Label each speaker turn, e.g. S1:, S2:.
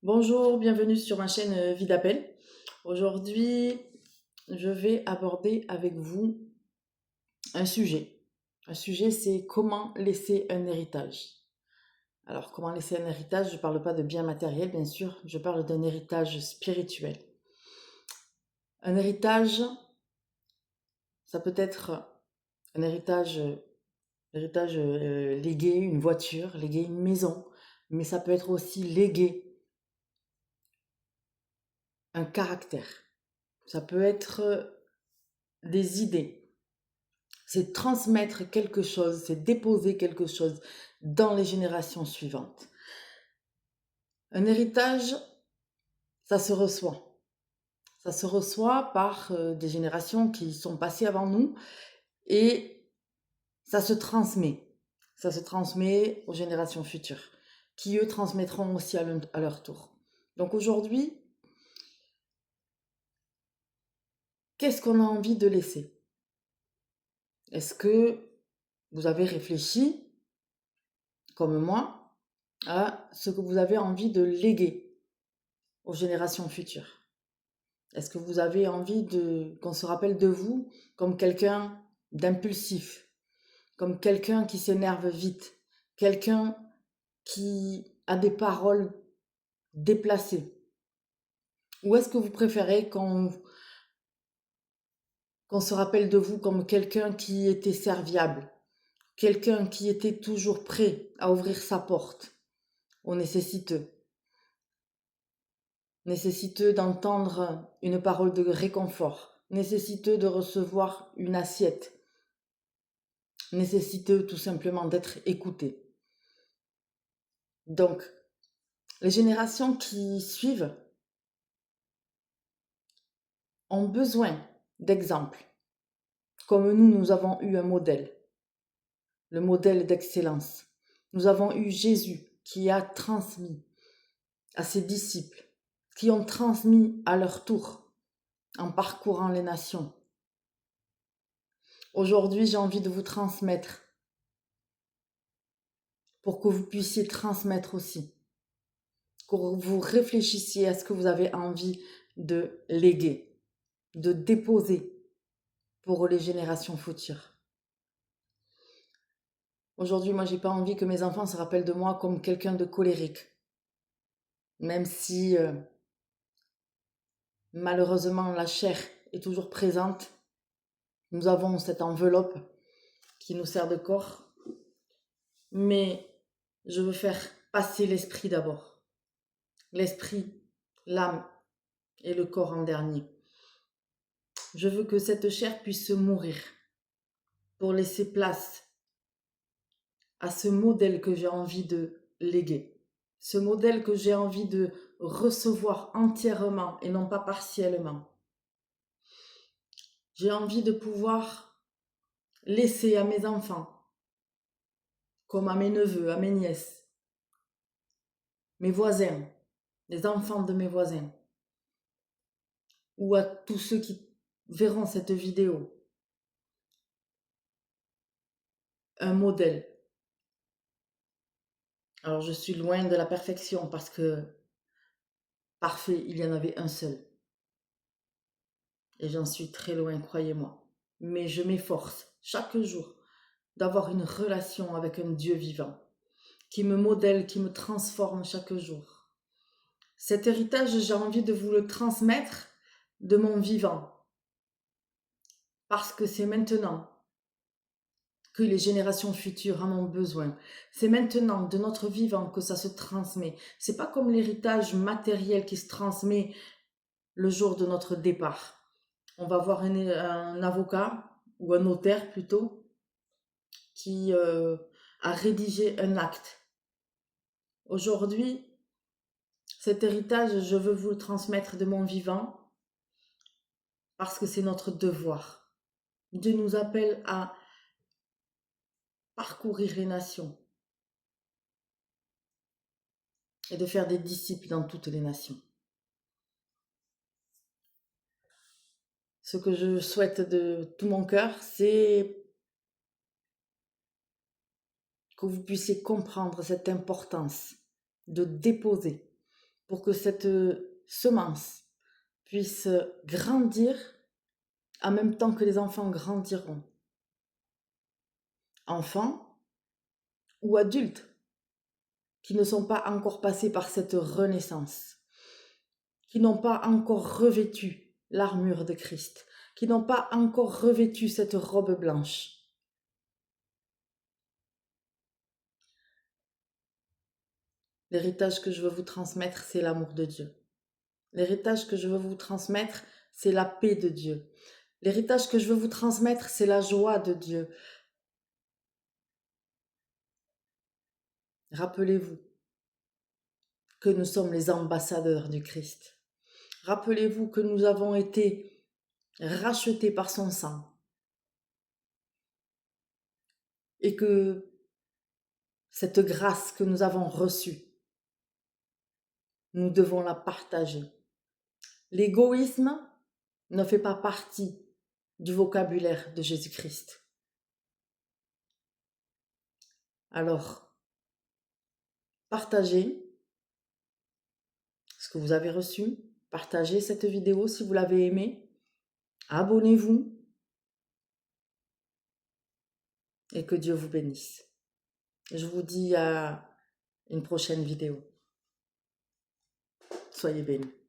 S1: Bonjour, bienvenue sur ma chaîne Vie d'appel. Aujourd'hui, je vais aborder avec vous un sujet. Un sujet, c'est comment laisser un héritage. Alors, comment laisser un héritage? Je ne parle pas de biens matériels, bien sûr, je parle d'un héritage spirituel. Un héritage, ça peut être un héritage légué, une voiture, légué une maison, mais ça peut être aussi légué un caractère. Ça peut être des idées. C'est transmettre quelque chose, c'est déposer quelque chose dans les générations suivantes. Un héritage, ça se reçoit. Ça se reçoit par des générations qui sont passées avant nous et ça se transmet. Ça se transmet aux générations futures qui, eux, transmettront aussi à leur tour. Donc aujourd'hui, qu'est-ce qu'on a envie de laisser? Est-ce que vous avez réfléchi, comme moi, à ce que vous avez envie de léguer aux générations futures? Est-ce que vous avez envie qu'on se rappelle de vous comme quelqu'un d'impulsif, comme quelqu'un qui s'énerve vite, quelqu'un qui a des paroles déplacées? Ou est-ce que vous préférez qu'on se rappelle de vous comme quelqu'un qui était serviable, quelqu'un qui était toujours prêt à ouvrir sa porte aux nécessiteux d'entendre une parole de réconfort, nécessiteux de recevoir une assiette, nécessiteux tout simplement d'être écouté. Donc, les générations qui suivent ont besoin d'exemples, comme nous avons eu un modèle, le modèle d'excellence. Nous avons eu Jésus qui a transmis à ses disciples, qui ont transmis à leur tour en parcourant les nations. Aujourd'hui, j'ai envie de vous transmettre pour que vous puissiez transmettre aussi, que vous réfléchissiez à ce que vous avez envie de léguer, de déposer pour les générations futures. Aujourd'hui, moi, j'ai pas envie que mes enfants se rappellent de moi comme quelqu'un de colérique, même si malheureusement la chair est toujours présente. Nous avons cette enveloppe qui nous sert de corps, mais je veux faire passer l'esprit d'abord. L'esprit, l'âme et le corps en dernier. Je veux que cette chair puisse mourir pour laisser place à ce modèle que j'ai envie de léguer, ce modèle que j'ai envie de recevoir entièrement et non pas partiellement. J'ai envie de pouvoir laisser à mes enfants, comme à mes neveux, à mes nièces, mes voisins, les enfants de mes voisins, ou à tous ceux qui verront cette vidéo, un modèle. Alors je suis loin de la perfection parce que parfait, il y en avait un seul. Et j'en suis très loin, croyez-moi. Mais je m'efforce chaque jour d'avoir une relation avec un Dieu vivant, qui me modèle, qui me transforme chaque jour. Cet héritage, j'ai envie de vous le transmettre de mon vivant, parce que c'est maintenant que les générations futures en ont besoin. C'est maintenant de notre vivant que ça se transmet. C'est pas comme l'héritage matériel qui se transmet le jour de notre départ. On va voir un avocat ou un notaire plutôt qui a rédigé un acte. Aujourd'hui, cet héritage, je veux vous le transmettre de mon vivant parce que c'est notre devoir. Dieu nous appelle à parcourir les nations et de faire des disciples dans toutes les nations. Ce que je souhaite de tout mon cœur, c'est que vous puissiez comprendre cette importance de déposer, pour que cette semence puisse grandir en même temps que les enfants grandiront. Enfants ou adultes qui ne sont pas encore passés par cette renaissance, qui n'ont pas encore revêtu l'armure de Christ, qui n'ont pas encore revêtu cette robe blanche. L'héritage que je veux vous transmettre, c'est l'amour de Dieu. L'héritage que je veux vous transmettre, c'est la paix de Dieu. L'héritage que je veux vous transmettre, c'est la joie de Dieu. Rappelez-vous que nous sommes les ambassadeurs du Christ. Rappelez-vous que nous avons été rachetés par son sang et que cette grâce que nous avons reçue, nous devons la partager. L'égoïsme ne fait pas partie du vocabulaire de Jésus-Christ. Alors, partagez ce que vous avez reçu, partagez cette vidéo si vous l'avez aimée, abonnez-vous et que Dieu vous bénisse. Je vous dis à une prochaine vidéo. Soyez bénis.